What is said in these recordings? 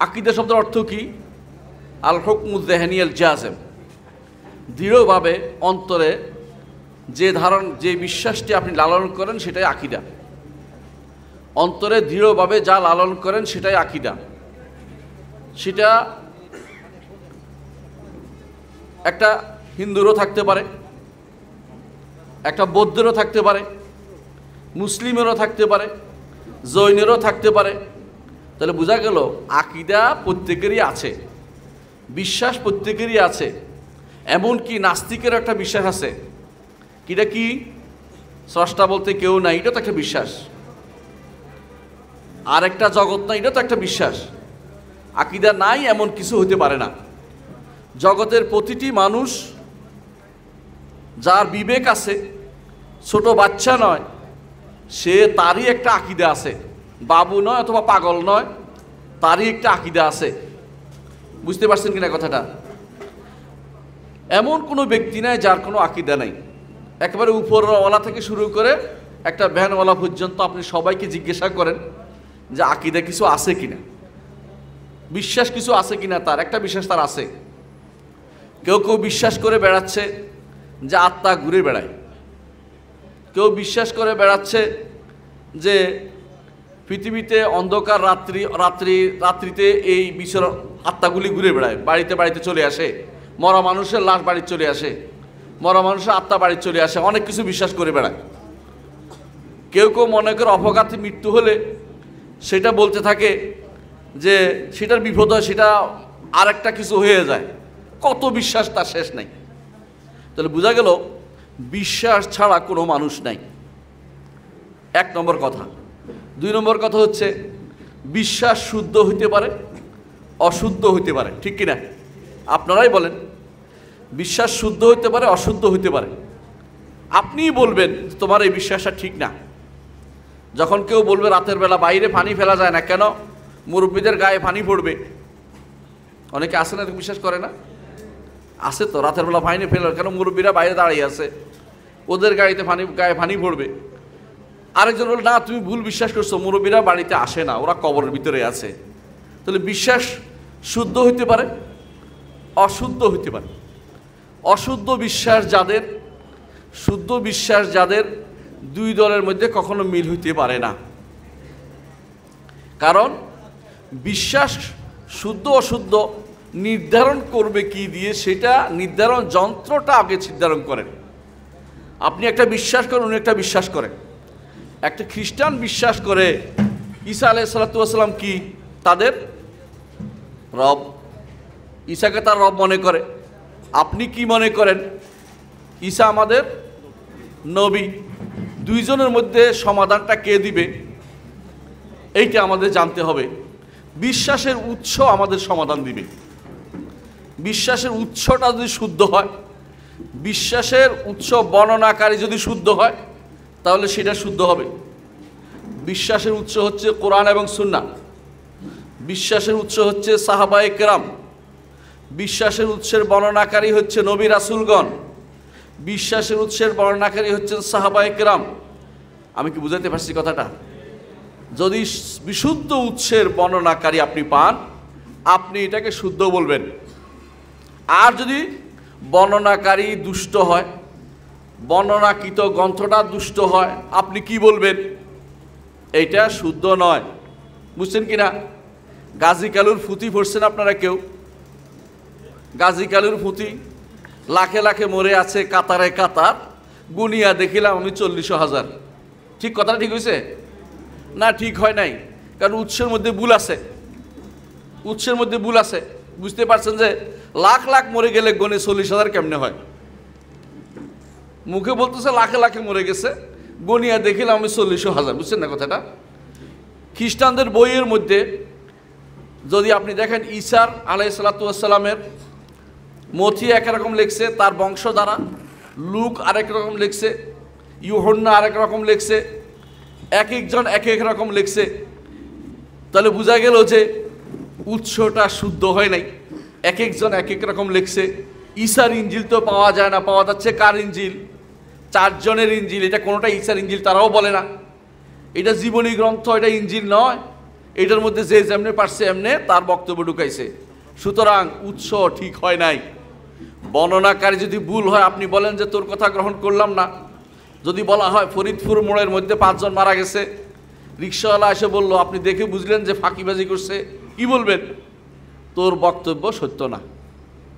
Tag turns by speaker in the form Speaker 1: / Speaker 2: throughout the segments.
Speaker 1: আকিদা শব্দের অর্থ কি? আল হুকমু যিহনিয়াল জাযিম, দৃঢ়ভাবে অন্তরে যে বিশ্বাসটি আপনি লালন করেন সেটাই আকিদা। অন্তরে দৃঢ়ভাবে যা লালন করেন সেটাই আকিদা। সেটা একটা হিন্দুরও থাকতে পারে, একটা বৌদ্ধেরও থাকতে পারে, মুসলিমেরও থাকতে পারে, জৈনেরও থাকতে পারে। তাহলে বোঝা গেল আকিদা প্রত্যেকেরই আছে, বিশ্বাস প্রত্যেকেরই আছে। এমনকি নাস্তিকের একটা বিশ্বাস আছে, কিটা কি? স্রষ্টা বলতে কেউ নাই, এটা তো একটা বিশ্বাস। আর একটা জগৎ নাই, এটা তো একটা বিশ্বাস। আকিদা নাই এমন কিছু হতে পারে না। জগতের প্রতিটি মানুষ, যার বিবেক আছে, ছোট বাচ্চা নয়, সে তারই একটা আকিদা আছে। বাবু নয় অথবা পাগল নয়, তারই একটা আকিদা আছে। বুঝতে পারছেন কিনা কথাটা? এমন কোনো ব্যক্তি নাই যার কোনো আকিদা নাই। একেবারে উপরওয়ালা থেকে শুরু করে একটা ভ্যানওয়ালা পর্যন্ত আপনি সবাইকে জিজ্ঞাসা করেন যে আকিদা কিছু আছে কিনা, বিশ্বাস কিছু আছে কিনা। তার একটা বিশ্বাস তার আছে। কেউ কেউ বিশ্বাস করে বেড়াচ্ছে যে আত্মা ঘুরে বেড়ায়, কেউ বিশ্বাস করে বেড়াচ্ছে যে পৃথিবীতে অন্ধকার রাত্রিতে এই বিচরণ আত্মাগুলি ঘুরে বেড়ায়, বাড়িতে বাড়িতে চলে আসে, মরা মানুষের লাশ বাড়ি চলে আসে, মরা মানুষের আত্মা বাড়ি চলে আসে, অনেক কিছু বিশ্বাস করে বেড়ায়। কেউ কেউ মনে করে অপঘাতে মৃত্যু হলে সেটা বলতে থাকে যে সেটার বিপদ হয়, সেটা আরেকটা কিছু হয়ে যায়। কত বিশ্বাস, তার শেষ নাই। তাহলে বোঝা গেল বিশ্বাস ছাড়া কোনো মানুষ নাই, এক নম্বর কথা। দুই নম্বর কথা হচ্ছে বিশ্বাস শুদ্ধ হইতে পারে, অশুদ্ধ হইতে পারে, ঠিক কিনা? আপনারাই বলেন। বিশ্বাস শুদ্ধ হইতে পারে, অশুদ্ধ হইতে পারে। আপনিই বলবেন তোমার এই বিশ্বাসটা ঠিক না। যখন কেউ বলবে রাতের বেলা বাইরে পানি ফেলা যায় না, কেন? মুরব্বীদের গায়ে পানি পড়বে। অনেকে আসে না, বিশ্বাস করে না? আছে তো, রাতের বেলা পানি ফেলা কেন? মুরব্বীরা বাইরে দাঁড়িয়ে আছে, ওদের গায়ে পানি পড়বে। আরেকজন বলে না, তুমি ভুল বিশ্বাস করছো, মুরব্বীরা বাড়িতে আসে না, ওরা কবরের ভিতরে আছে। তাহলে বিশ্বাস শুদ্ধ হইতে পারে, অশুদ্ধ হইতে পারে। অশুদ্ধ বিশ্বাস যাদের, শুদ্ধ বিশ্বাস যাদের, দুই দলের মধ্যে কখনো মিল হইতে পারে না। কারণ বিশ্বাস শুদ্ধ অশুদ্ধ নির্ধারণ করবে কি দিয়ে, সেটা নির্ধারণ যন্ত্রটা আগে নির্ধারণ করেন। আপনি একটা বিশ্বাস করেন, উনি একটা বিশ্বাস করেন। একটা খ্রিস্টান বিশ্বাস করে ঈসা আলাইহিস সালাতু ওয়াস সালাম কি তাদের রব, ঈসাকে তার রব মনে করে। আপনি কি মনে করেন? ঈসা আমাদের নবী। দুইজনের মধ্যে সমাধানটা কে দিবে, এইটা আমাদের জানতে হবে। বিশ্বাসের উৎস আমাদের সমাধান দিবে। বিশ্বাসের উৎসটা যদি শুদ্ধ হয়, বিশ্বাসের উৎস বর্ণনাকারী যদি শুদ্ধ হয়, তাহলে সেটা শুদ্ধ হবে। বিশ্বাসের উৎস হচ্ছে কোরআন এবং সুন্নাহ। বিশ্বাসের উৎস হচ্ছে সাহাবায়ে কেরাম। বিশ্বাসের উৎসের বর্ণনাকারী হচ্ছে নবী রাসূলগণ। বিশ্বাসের উৎসের বর্ণনাকারী হচ্ছেন সাহাবায়ে কেরাম। আমি কি বুঝাতে পারছি কথাটা? যদি বিশুদ্ধ উৎসের বর্ণনাকারী আপনি পান, আপনি এটাকে শুদ্ধ বলবেন। আর যদি বর্ণনাকারী দুষ্ট হয়, বর্ণনাকৃত গ্রন্থটা দুষ্ট হয়, আপনি কি বলবেন? এইটা শুদ্ধ নয়। বুঝছেন কিনা? গাজী কালুর ফুতি পড়ছেন আপনারা কেউ? গাজী কালুর ফুতি লাখে লাখে মরে আছে, কাতারে কাতার, গুনিয়া দেখিলাম আমি 40,000। ঠিক কথাটা ঠিক হয়েছে না? ঠিক হয় নাই, কারণ উৎসের মধ্যে ভুল আছে। উৎসের মধ্যে ভুল আছে। বুঝতে পারছেন যে লাখ লাখ মরে গেলে গনে 40,000 কেমনে হয়? মুখে বলতেছে লাখে লাখে মরে গেছে, গনিয়া দেখিলাম আমি 40,000। বুঝছেন না কথাটা? খ্রিস্টানদের বইয়ের মধ্যে যদি আপনি দেখেন, ঈসা আলাইহিস সালাতু ওয়াস সালামের মথি একরকম লিখছে, তার বংশ দ্বারা লুক আরেক রকম লিখছে, ইউহান্না আরেক রকম লিখছে, এক একজন এক এক রকম লিখছে। তাহলে বোঝা গেল যে উৎসটা শুদ্ধ হয় নাই, এক একজন এক এক রকম লিখছে। ঈসার ইঞ্জিল তো পাওয়া যায় না, পাওয়া যাচ্ছে কার ইঞ্জিল? 4 জনের ইঞ্জিল। এটা কোনোটা ঈসার ইঞ্জিল তারাও বলে না। এটা জীবনী গ্রন্থ, এটা ইঞ্জিল নয়। এটার মধ্যে যে যেমনে পারছে এমনে তার বক্তব্য ঢুকাইছে। সুতরাং উৎস ঠিক হয় নাই। বর্ণনাকারী যদি ভুল হয়, আপনি বলেন যে তোর কথা গ্রহণ করলাম না। যদি বলা হয় ফরিদপুর মোড়ের মধ্যে 5 জন মারা গেছে, রিক্সাওয়ালা এসে বলল, আপনি দেখে বুঝলেন যে ফাঁকিবাজি করছে, কি বলবেন? তোর বক্তব্য সত্য না,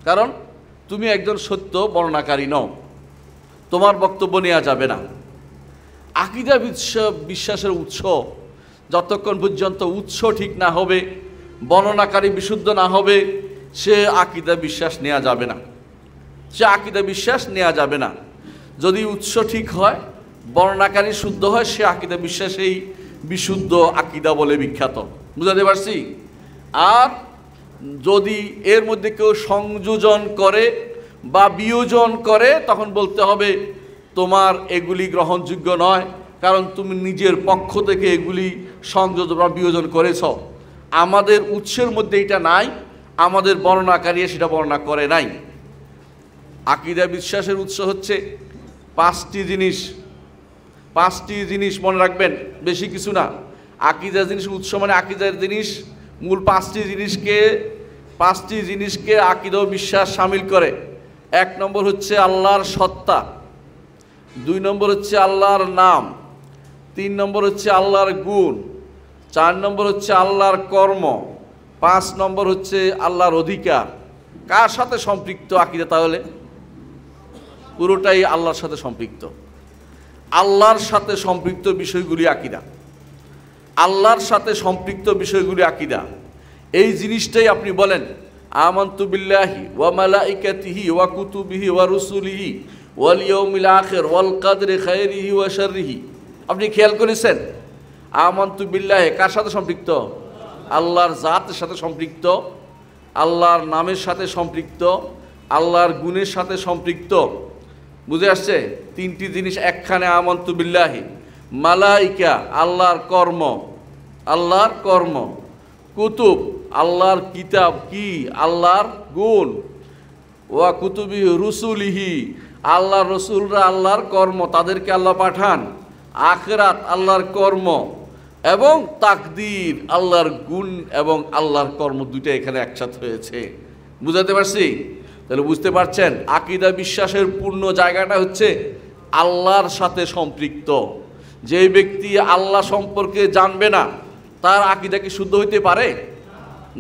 Speaker 1: কারণ তুমি একজন সত্য বর্ণনাকারী নও, তোমার বক্তব্য নেওয়া যাবে না। আকীদা বিশ্বাসের উৎস যতক্ষণ পর্যন্ত উৎস ঠিক না হবে, বর্ণনাকারী বিশুদ্ধ না হবে, সে আকীদা বিশ্বাস নেওয়া যাবে না, সে আকীদা বিশ্বাস নেওয়া যাবে না। যদি উৎস ঠিক হয়, বর্ণনাকারী শুদ্ধ হয়, সে আকীদা বিশ্বাসেই বিশুদ্ধ আকীদা বলে বিখ্যাত। বুঝাতে পারছি? আর যদি এর মধ্যে কেউ সংযোজন করে বা বিয়োজন করে, তখন বলতে হবে তোমার এগুলি গ্রহণযোগ্য নয়, কারণ তুমি নিজের পক্ষ থেকে এগুলি সংযোজন বা বিয়োজন করেছ। আমাদের উৎসের মধ্যে এটা নাই, আমাদের বর্ণনাকারী সেটা বর্ণনা করে নাই। আকীদা বিশ্বাসের উৎস হচ্ছে 5টি জিনিস। 5টি জিনিস মনে রাখবেন, বেশি কিছু না। আকীদা জিনিস উৎস মানে আকীদার জিনিস মূল 5টি জিনিসকে আকীদা ও বিশ্বাস শামিল করে। 1 নম্বর হচ্ছে আল্লাহর সত্তা, 2 নম্বর হচ্ছে আল্লাহর নাম, 3 নম্বর হচ্ছে আল্লাহর গুণ, 4 নম্বর হচ্ছে আল্লাহর কর্ম, 5 নম্বর হচ্ছে আল্লাহর অধিকার। কার সাথে সম্পৃক্ত আকীদা? তাহলে পুরোটাই আল্লাহর সাথে সম্পৃক্ত। আল্লাহর সাথে সম্পৃক্ত বিষয়গুলি আকীদা, আল্লাহর সাথে সম্পৃক্ত বিষয়গুলি আকীদা। এই জিনিসটাই আপনি বলেন আমানতু বিল্লাহি ওয়া মালাইকাতিহি ওয়া কুতুবিহি ওয়া রুসুলিহি ওয়াল ইয়াউমিল আখির ওয়াল কদরি খায়রিহি ওয়া শাররিহি। আপনি খেয়াল করেছেন আমানতু বিল্লাহি কার সাথে সম্পৃক্ত? আল্লাহর জাতের সাথে সম্পৃক্ত, আল্লাহর নামের সাথে সম্পৃক্ত, আল্লাহর গুণের সাথে সম্পৃক্ত। বুঝে আসছে? 3টি জিনিস একখানে আমানতু বিল্লাহি। মালাইকা আল্লাহর কর্ম, আল্লাহর কর্ম। কুতুব আল্লাহর কিতাব কি? আল্লাহর গুণ। ওয়া কুতুবিহি রুসুলিহি আল্লাহর রসুলরা আল্লাহর কর্ম, তাদেরকে আল্লাহ পাঠান। আখিরাত আল্লাহর কর্ম, এবং তাকদীর আল্লাহর গুণ এবং আল্লাহর কর্ম, দুইটা এখানে একসাথে হয়েছে। বুঝাতে পারছি? তাহলে বুঝতে পারছেন আকীদা বিশ্বাসের পূর্ণ জায়গাটা হচ্ছে আল্লাহর সাথে সম্পৃক্ত। যে ব্যক্তি আল্লাহ সম্পর্কে জানবে না, তার আকীদা কি শুদ্ধ হইতে পারে?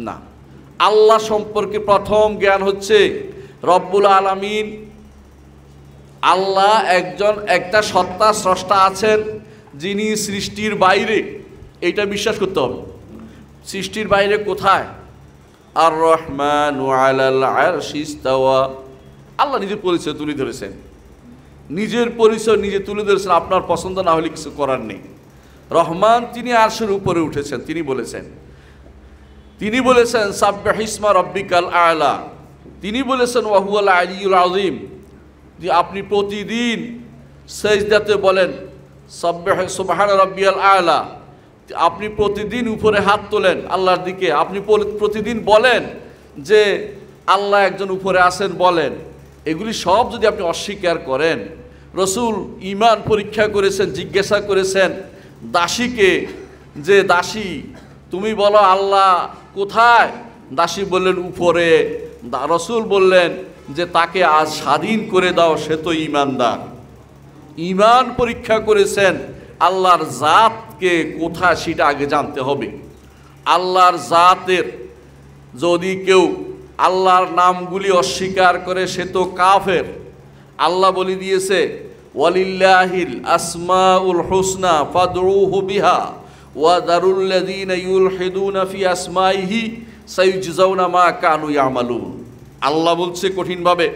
Speaker 1: না। আল্লাহ সম্পর্কে প্রথম জ্ঞান হচ্ছে রব্বুল আলামিন, আল্লাহ একটা সত্তা স্রষ্টা আছেন যিনি সৃষ্টির বাইরে, এইটা বিশ্বাস করতে হবে। সৃষ্টির বাইরে কোথায়? আর রহমানু আলাল আরশি ইস্তাওয়া। আল্লাহ নিজের পরিচয় তুলে ধরেছেন, নিজের পরিচয় নিজে তুলে ধরেছেন। আপনার পছন্দ না হলে কিছু করার নেই। রহমান তিনি আরশের উপরে উঠেছেন। তিনি বলেছেন সাব্বিহ ইসমা রাব্বিকাল আ'লা। তিনি বলেছেন ওয়া হুয়াল আলিয়্যুল আযীম। যে আপনি প্রতিদিন সেজদাতে বলেন সাব্বিহ সুবহান রাব্বিয়াল আ'লা। আপনি প্রতিদিন উপরে হাত তোলেন আল্লাহর দিকে। আপনি প্রতিদিন বলেন যে আল্লাহ একজন উপরে আছেন বলেন। এগুলি সব যদি আপনি অস্বীকার করেন, রসুল ঈমান পরীক্ষা করেছেন, জিজ্ঞাসা করেছেন দাসীকে যে দাসী তুমি বলো আল্লাহ কোথায়? দাসী বললেন উপরে। রসুল বললেন যে তাকে আজ স্বাধীন করে দাও, সে তো ঈমানদার। ঈমান পরীক্ষা করেছেন, আল্লাহর জাতকে কোথায় সেটা আগে জানতে হবে। আল্লাহর জাতের যদি কেউ আল্লাহর নামগুলি অস্বীকার করে সে তো কাফের। আল্লাহ বলে দিয়েছে ওয়ালিল্লাহিল আসমাউল হুসনা ফাদউহু বিহা ওয়া দারুল্লাযীনা ইউলহিদুনা ফি আসমাইহি সায়ুজজাউনা মা কানু ইয়ামালুন। আল্লাহ বলছে কঠিনভাবে,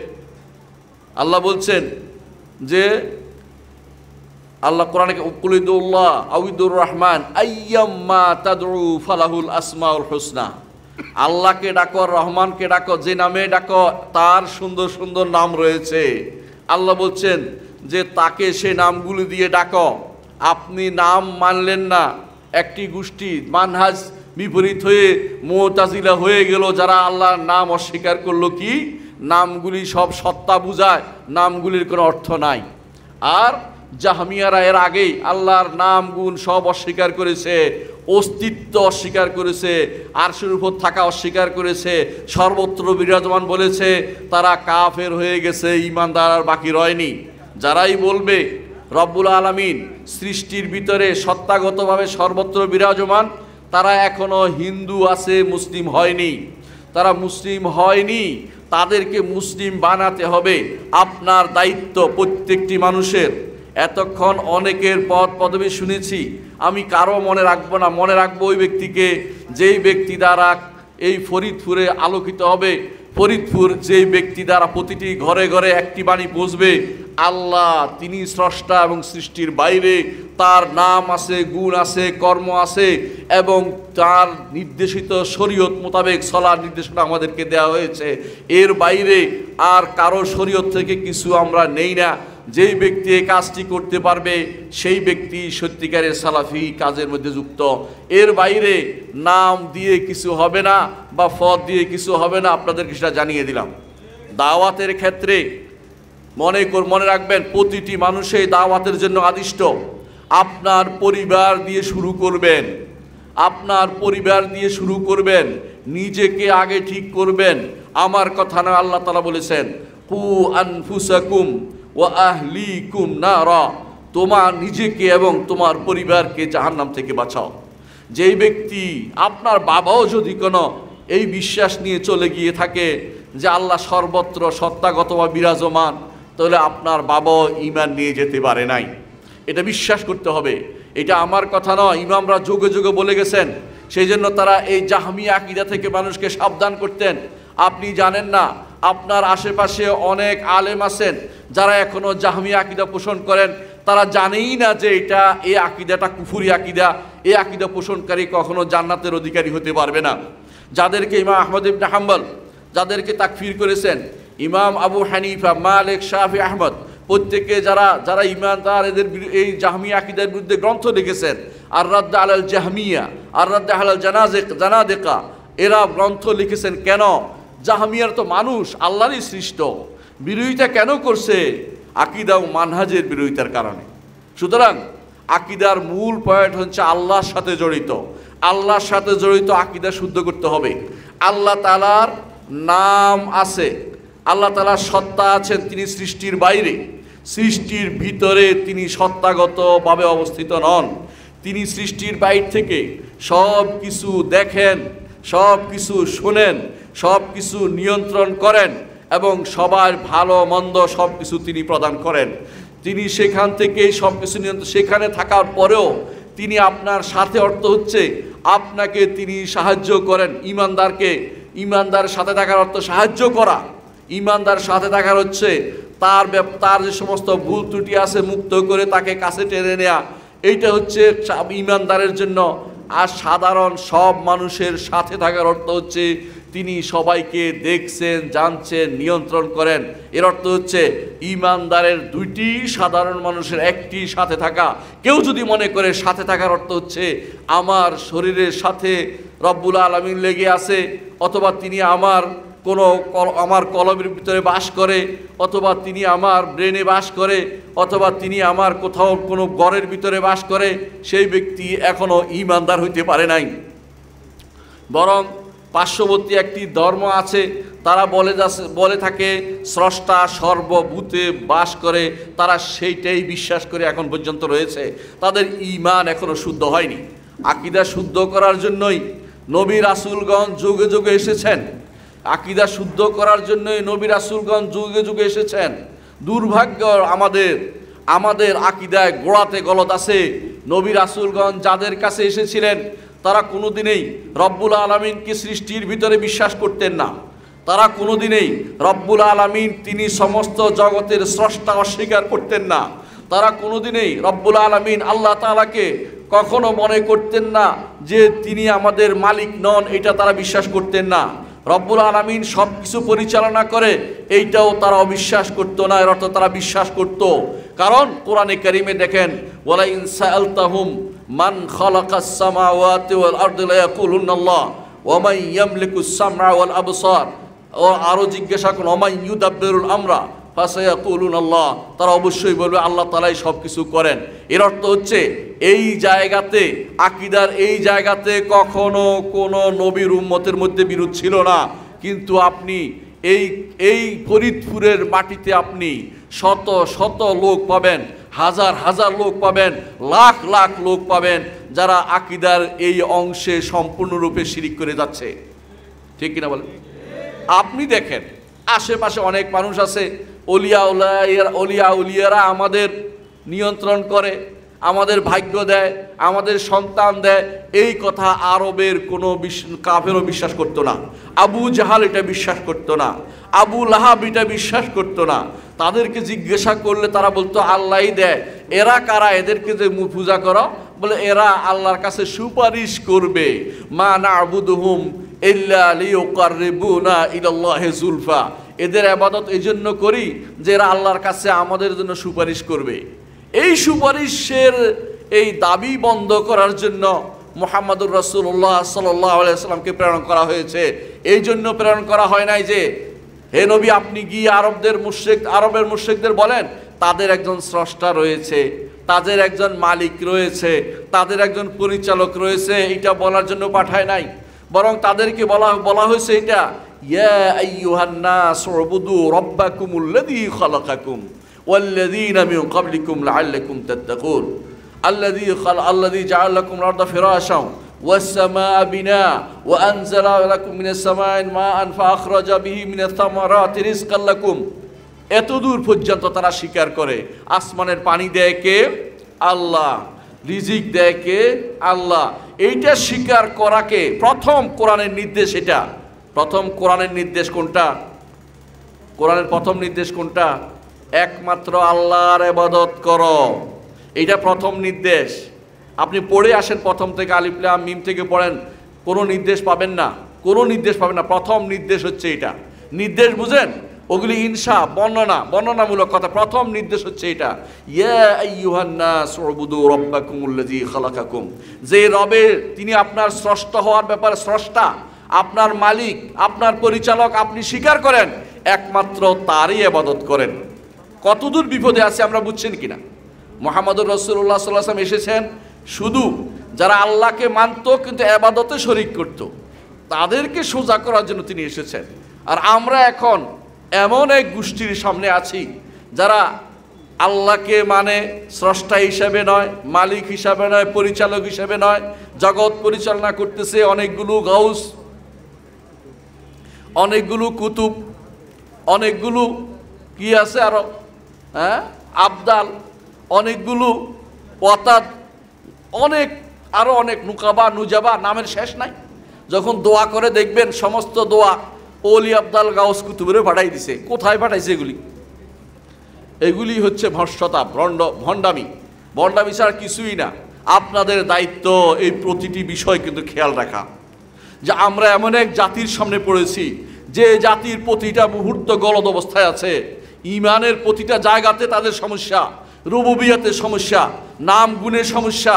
Speaker 1: আল্লাহ বলছেন যে আল্লাহ কোরআনে কুলিদুল্লাহ আউইদুর রহমান আইয়াম্মা তাদউ ফালাহুল আসমাউল হুসনা। আল্লাহকে ডাকো, রহমানকে ডাকো, যে নামে ডাকো তার সুন্দর সুন্দর নাম রয়েছে। আল্লাহ বলছেন যে তাকে সে নামগুলি দিয়ে ডাকো। আপনি নাম মানলেন না, একটি গোষ্ঠী মানহাজ বিপরীত হয়ে মুতাজিলা হয়ে গেল, যারা আল্লাহর নাম অস্বীকার করলো। কি নামগুলি সব সত্তা বুঝায়, নামগুলির কোনো অর্থ নাই। আর জাহমিয়ারা এর আগেই আল্লাহর নাম গুণ সব অস্বীকার করেছে। অস্তিত্ব অস্বীকার করেছে, আরশের উপর থাকা অস্বীকার করেছে, সর্বত্র বিরাজমান বলেছে, তারা কাফের হয়ে গেছে, ঈমানদার আর বাকি রয়নি। যারাই বলবে রব্বুল আলামিন সৃষ্টির ভিতরে সত্তাগতভাবে সর্বত্র বিরাজমান, তারা এখনো হিন্দু আছে, মুসলিম হয়নি। তারা মুসলিম হয়নি, তাদেরকে মুসলিম বানাতে হবে। আপনার দায়িত্ব প্রত্যেকটি মানুষের। এতক্ষণ অনেকের পদ পদবি শুনেছি, আমি কারো মনে রাখবো না, মনে রাখবো ওই ব্যক্তিকে যেই ব্যক্তি দ্বারা এই ফরিদপুরে আলোকিত হবে, ফরিদপুর যেই ব্যক্তি দ্বারা প্রতিটি ঘরে ঘরে একটি বাণী পৌঁছবে, আল্লাহ তিনি স্রষ্টা এবং সৃষ্টির বাইরে, তার নাম আছে, গুণ আছে, কর্ম আছে, এবং তার নির্দেশিত শরীয়ত মোতাবেক চলার নির্দেশনা আমাদেরকে দেওয়া হয়েছে। এর বাইরে আর কারো শরীয়ত থেকে কিছু আমরা নেই না। যেই ব্যক্তি এই কাজটি করতে পারবে সেই ব্যক্তি সত্যিকারের সালাফি কাজের মধ্যে যুক্ত। এর বাইরে নাম দিয়ে কিছু হবে না বা পদ দিয়ে কিছু হবে না, আপনাদেরকে সেটা জানিয়ে দিলাম। দাওয়াতের ক্ষেত্রে মনে রাখবেন, প্রতিটি মানুষই দাওয়াতের জন্য আদিষ্ট। আপনার পরিবার দিয়ে শুরু করবেন, আপনার পরিবার দিয়ে শুরু করবেন, নিজেকে আগে ঠিক করবেন। আমার কথা না, আল্লাহ তাআলা বলেছেন কু আনফুসাকুম ওয়া আহলিকুম নারা, তোমার নিজেকে এবং তোমার পরিবারকে জাহান্নাম থেকে বাঁচাও। যেই ব্যক্তি, আপনার বাবাও যদি কোনো এই বিশ্বাস নিয়ে চলে গিয়ে থাকে যে আল্লাহ সর্বত্র সত্তাগতভাবে বিরাজমান, তাহলে আপনার বাবাও ঈমান নিয়ে যেতে পারে নাই। এটা বিশ্বাস করতে হবে। এটা আমার কথা নয়, ইমামরা যুগে যুগে বলে গেছেন। সেই জন্য তারা এই জাহমিয়া আকীদা থেকে মানুষকে সাবধান করতেন। আপনি জানেন না, আপনার আশেপাশে অনেক আলেম আছেন যারা এখনো জাহমিয়া আকীদা পোষণ করেন, তারা জানেই না যে এটা এই আকীদাটা কুফরি আকীদা, এই আকীদা পোষণকারী কখনো জান্নাতের অধিকারী হতে পারবে না। যাদেরকে ইমাম আহমদ ইবনে হাম্বল যাদেরকে তাকফির করেছেন, ইমাম আবু হানিফা, মালিক, শাফি, আহমদ, প্রত্যেকে যারা ঈমানদার, এদের এই জাহমিয়া আকীদার বিরুদ্ধে গ্রন্থ লিখেছেন। আর রাদ্দ আলাল জাহমিয়া, আর রাদ্দ আলাল জানাদেকা, এরা গ্রন্থ লিখেছেন। কেন? জাহমিয়ার তো মানুষ আল্লাহরই সৃষ্ট, বিরোধিতা কেন করছে? আকীদা ও মানহাজের বিরোধিতার কারণে। সুতরাং আকীদার মূল পয়েন্ট হচ্ছে আল্লাহর সাথে জড়িত। আল্লাহর সাথে জড়িত আকীদা শুদ্ধ করতে হবে। আল্লাহ তাআলার নাম আছে, আল্লাহ তাআলার সত্তা আছেন, তিনি সৃষ্টির বাইরে, সৃষ্টির ভিতরে তিনি সত্তাগতভাবে অবস্থিত নন। তিনি সৃষ্টির বাইরে থেকে সব কিছু দেখেন, সব কিছু শোনেন, সব কিছু নিয়ন্ত্রণ করেন এবং সবার ভালো মন্দ সব কিছু তিনি প্রদান করেন। তিনি সেখান থেকেই সব কিছু নিয়ন্ত্রণ, সেখানে থাকার পরেও তিনি আপনার সাথে, অর্থ হচ্ছে আপনাকে তিনি সাহায্য করেন। ঈমানদারের সাথে থাকার অর্থ সাহায্য করা। ঈমানদার সাথে থাকার হচ্ছে তার যে সমস্ত ভুল ত্রুটি আছে মুক্ত করে তাকে কাছে টেনে নেওয়া। এইটা হচ্ছে ঈমানদারের জন্য। আর সাধারণ সব মানুষের সাথে থাকার অর্থ হচ্ছে তিনি সবাইকে দেখছেন, জানছেন, নিয়ন্ত্রণ করেন। এর অর্থ হচ্ছে ঈমানদারের দুইটি, সাধারণ মানুষের একটি সাথে থাকা। কেউ যদি মনে করে সাথে থাকার অর্থ হচ্ছে আমার শরীরের সাথে রব্বুল আলামিন লেগে আছে, অথবা তিনি আমার কলমের ভিতরে বাস করে, অথবা তিনি আমার ব্রেনে বাস করে, অথবা তিনি আমার কোথাও কোনো ঘরের ভিতরে বাস করে, সেই ব্যক্তি এখনো ঈমানদার হইতে পারে নাই। বরং পার্শ্ববর্তী একটি ধর্ম আছে, তারা বলে থাকে স্রষ্টা সর্বভূতে বাস করে, তারা সেইটাই বিশ্বাস করে এখন পর্যন্ত রয়েছে। তাদের ঈমান এখনো শুদ্ধ হয়নি। আকীদা শুদ্ধ করার জন্যই নবী রাসূলগণ যুগে যুগে এসেছেন। আকীদা শুদ্ধ করার জন্যই নবী রাসূলগণ যুগে যুগে এসেছেন। দুর্ভাগ্য আমাদের আকীদায় গোড়াতে গলদ আছে। নবী রাসূলগণ যাদের কাছে এসেছিলেন তারা কোনোদিনই রব্বুল আলামিনকে সৃষ্টির ভিতরে বিশ্বাস করতেন না। তারা কোনোদিনই রব্বুল আলামিন তিনি সমস্ত জগতের স্রষ্টা অস্বীকার করতেন না। তারা কোনোদিনই রব্বুল আলামিন আল্লাহ তাআলাকে কখনো মনে করতেন না যে তিনি আমাদের মালিক নন, এটা তারা বিশ্বাস করতেন না। রব্বুল আলামিন সব কিছু পরিচালনা করে, এইটাও তারা অবিশ্বাস করতো না। এর অর্থ তারা বিশ্বাস করত। কারণ কোরআনে কারিমে দেখেন, ওয়ালা ইন সাআলতাহুম মান খালাকাস সামাওয়াতি ওয়াল আরদি লা ইয়াকুলুনাল্লাহ ওয়া মান ইয়ামলিকুস সামআ ওয়াল আবসার, ও আরো জিজ্ঞাসা করুন ওয়া মান ইউদাব্বিরুল আমরা ফাসায়াকুলুন আল্লাহ, তারা অবশ্যই বলবে আল্লাহ তাআলাই সব কিছু করেন। এর অর্থ হচ্ছে এই জায়গাতে, আকীদার এই জায়গাতে কখনো কোনো নবীর উম্মতের মধ্যে বিরোধ ছিল না। কিন্তু আপনি এই ফরিদপুরের মাটিতে আপনি শত শত লোক পাবেন, হাজার হাজার লোক পাবেন, লাখ লাখ লোক পাবেন যারা আকীদার এই অংশে সম্পূর্ণরূপে শিরিক করে যাচ্ছে। ঠিক কিনা বলেন? আপনি দেখেন আশেপাশে অনেক মানুষ আছে, অলিয়া উলিয়ারা আমাদের নিয়ন্ত্রণ করে, আমাদের ভাগ্য দেয়, আমাদের সন্তান দেয়, এই কথা আরবের কোনো কাফেরও বিশ্বাস করতো না। আবু জাহাল এটা বিশ্বাস করতো না, আবু লাহাব এটা বিশ্বাস করতো না। তাদেরকে জিজ্ঞাসা করলে তারা বলতো আল্লাহই দেয়। এরা কারা? এদেরকে যে পূজা করো, বলে এরা আল্লাহর কাছে সুপারিশ করবে। মা না'বুদুহুম ইল্লা লিয়ুকাররিবুনা ইলাল্লাহি যুলফা। এদের ইবাদত এই জন্য করি যে এরা আল্লাহর কাছে আমাদের জন্য সুপারিশ করবে। এই সুপারিশের এই দাবি বন্ধ করার জন্য মুহাম্মদুর রাসূলুল্লাহ সাল্লাল্লাহু আলাইহি ওয়াসাল্লামকে প্রেরণ করা হয়েছে। এই জন্য প্রেরণ করা হয় নাই যে হে নবী আপনি গিয়ে আরবের মুশরিকদের বলেন তাদের একজন স্রষ্টা রয়েছে, তাদের একজন মালিক রয়েছে, তাদের একজন পরিচালক রয়েছে, এটা বলার জন্য পাঠায় নাই। বরং তাদেরকে বলা হয়েছে এটা, ইয়া আইয়ুহান নাস উবুদু রাব্বাকুমুল্লাযী খালাকাকুম ওয়াল্লাযীনা মিন ক্বাবলিকুম লাআল্লাকুম তাত্তাকুন আল্লাযী জাআলা লাকুমুল আরদা ফিরাশান ওয়াস-সামাআ বিনাআ ওয়া আনজালা লাকুম মিনাস সামাই মাআন ফাআখরাজা বিহি মিনাস সামারাতি রিজকান লাকুম। এতদূর পর্যন্ত তারা স্বীকার করে আসমানের পানি দেয় কে? আল্লাহ। রিজিক দেয় কে? আল্লাহ। এইটা স্বীকার করাকে প্রথম কোরআনের নির্দেশ। এটা প্রথম কোরআনের নির্দেশ কোনটা? কোরআনের প্রথম নির্দেশ কোনটা? একমাত্র আল্লাহর ইবাদত করো, এইটা প্রথম নির্দেশ। আপনি পড়ে আসেন প্রথম থেকে, আলিফ লাম মিম থেকে পড়েন, কোনো নির্দেশ পাবেন না, কোনো নির্দেশ পাবেন না। প্রথম নির্দেশ হচ্ছে এটা। নির্দেশ বুঝেন? ওগুলি ইনশা বর্ণনামূলক কথা। প্রথম নির্দেশ হচ্ছে এটা, ইয়া আইয়ুহান নাস উবুদু রাব্বাকুমুল্লাযী খালাকাকুম। যে রবে তিনি আপনার স্রষ্টা হওয়ার ব্যাপারে স্রষ্টা, আপনার মালিক, আপনার পরিচালক, আপনি স্বীকার করেন, একমাত্র তারই ইবাদত করেন। কতদূর বিপদে আছে আমরা বুঝছেন কিনা? মুহাম্মদুর রাসূলুল্লাহ সাল্লাল্লাহু আলাইহি ওয়াসাল্লাম এসেছেন শুধু যারা আল্লাহকে মানত কিন্তু ইবাদতে শরীক করত, তাদেরকে সোজা করার জন্য তিনি এসেছেন। আর আমরা এখন এমন এক গোষ্ঠীর সামনে আছি যারা আল্লাহকে মানে স্রষ্টা হিসাবে নয়, মালিক হিসাবে নয়, পরিচালক হিসাবে নয়, জগৎ পরিচালনা করতেছে অনেকগুলো গাউস, অনেকগুলো কুতুব, অনেকগুলো কি আছে আরো, আবদাল, অনেকগুলো ওয়াতাদ, আরো অনেক নুকাবা নুজাবা, নামের শেষ নাই। যখন দোয়া করে দেখবেন সমস্ত দোয়া ওলি আবদাল গাউস কুতুবের পাঠাই দিছে। কোথায় পাঠাইছে এগুলি হচ্ছে ভ্রষ্টতা, ভণ্ডামি ছাড়া কিছুই না। আপনাদের দায়িত্ব এই প্রতিটি বিষয় কিন্তু খেয়াল রাখা, যে আমরা এমন এক জাতির সামনে পড়েছি যে জাতির প্রতিটা মুহূর্ত গলদ অবস্থায় আছে। ইমানের প্রতিটা জায়গাতে তাদের সমস্যা, রুবুবিয়াতের সমস্যা, নাম গুণের সমস্যা,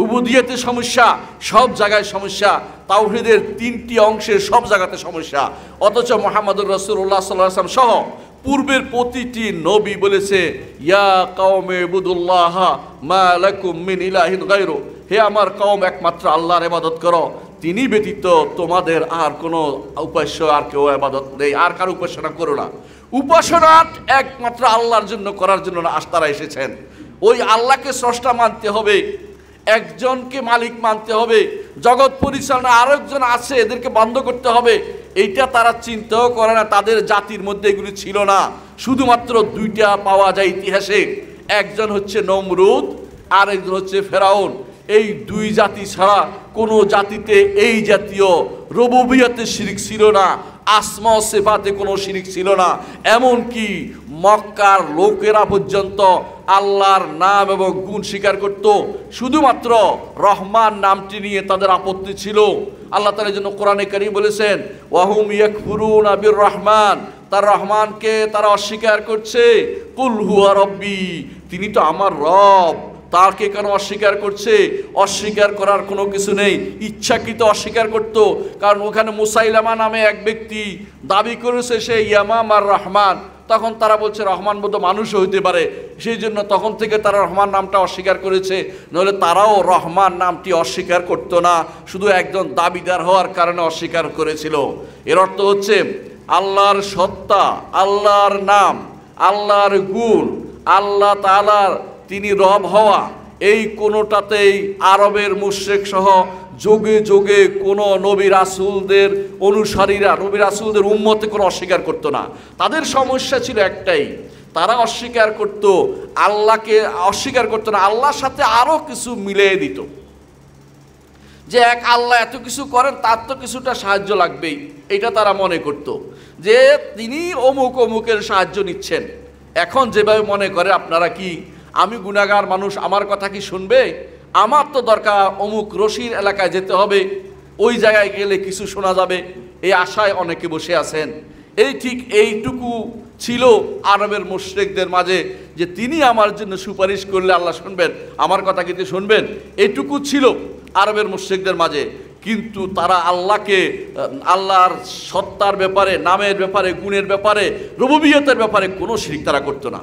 Speaker 1: উবুদিয়াতের সমস্যা, সব জায়গায় সমস্যা। তাওহীদের 3টি অংশের সব জায়গাতে সমস্যা। অথচ মুহাম্মদুর রাসূলুল্লাহ সাল্লাল্লাহু আলাইহি ওয়াসাল্লাম সহ পূর্বের প্রতিটি নবী বলেছে, ইয়া কওমে ইবুদুল্লাহ মা লাকুম মিন ইলাহিন গায়রু, হে আমার কওম একমাত্র আল্লাহর ইবাদত করো, তিনি ব্যতীত তোমাদের আর কোনো উপাস্য আর কেউ ইবাদত নেই, আর কারো উপাসনা করো না। উপাসনা একমাত্র আল্লাহর জন্য করার জন্য তারা এসেছেন। ওই আল্লাহকে স্রষ্টা মানতে হবে, একজনকে মালিক মানতে হবে, জগৎ পরিচালনা আরেকজন আছে এদেরকে বন্ধ করতে হবে, এইটা তারা চিন্তাও করে না। তাদের জাতির মধ্যে এগুলি ছিল না। শুধুমাত্র 2টা পাওয়া যায় ইতিহাসে, একজন হচ্ছে নমরুদ আর একজন হচ্ছে ফেরাউন। এই 2 জাতি ছাড়া কোনো জাতিতে এই জাতীয় রুবুবিয়তে শিরিক ছিল না, আসমা ও সিফাতে কোনো শিরিক ছিল না। এমনকি মক্কার লোকেরা পর্যন্ত আল্লাহর নাম এবং গুণ স্বীকার করত, শুধুমাত্র রহমান নামটি নিয়ে তাদের আপত্তি ছিল। আল্লাহ তাআলা জন্য কোরআনে কারীম বলেছেন, ওয়াহুম ইয়াকফুরুনা বির রহমান, তার রহমানকে তারা অস্বীকার করছে। কুল হুয়া রব্বি, তিনি তো আমার রব, তাকে কেন অস্বীকার করছে? অস্বীকার করার কোনো কিছু নেই, ইচ্ছাকৃত অস্বীকার করত। কারণ ওখানে মুসাইলামা নামে এক ব্যক্তি দাবি করেছে সে ইয়ামাম আর রহমান, তখন তারা বলছে রহমান বোধ মানুষও হইতে পারে, সেই জন্য তখন থেকে তারা রহমান নামটা অস্বীকার করেছে। নইলে তারাও রহমান নামটি অস্বীকার করতো না, শুধু একজন দাবিদার হওয়ার কারণে অস্বীকার করেছিল। এর অর্থ হচ্ছে আল্লাহর সত্তা, আল্লাহর নাম, আল্লাহর গুণ, আল্লাহ তাআলার তিনি রব হওয়া, এই কোনোটাতেই আরবের মুশরিক সহ যোগে যোগে কোনো নবী রাসূলদের অনুসারীরা, নবী রাসূলদের উম্মতে কোনো অস্বীকার করতো না। তাদের সমস্যা ছিল একটাই, তারা অস্বীকার করত, আল্লাহকে অস্বীকার করতো না, আল্লাহর সাথে আরও কিছু মিলিয়ে দিত। যে এক আল্লাহ এত কিছু করেন, তার তো কিছুটা সাহায্য লাগবেই, এটা তারা মনে করত যে তিনি অমুক অমুকের সাহায্য নিচ্ছেন। এখন যেভাবে মনে করে আপনারা কি, আমি গুনাহগার মানুষ, আমার কথা কি শুনবে? আমার তো দরকার অমুক রশির এলাকায় যেতে হবে, ওই জায়গায় গেলে কিছু শোনা যাবে, এই আশায় অনেকে বসে আছেন। এই ঠিক এইটুকু ছিল আরবের মুশরিকদের মাঝে, যে তিনি আমার জন্য সুপারিশ করলে আল্লাহ শুনবেন, আমার কথা কিন্তু শুনবেন, এইটুকু ছিল আরবের মুশরিকদের মাঝে। কিন্তু তারা আল্লাহকে, আল্লাহর সত্তার ব্যাপারে, নামের ব্যাপারে, গুণের ব্যাপারে, রুবুবিয়তের ব্যাপারে কোনো শিরক তারা করতো না।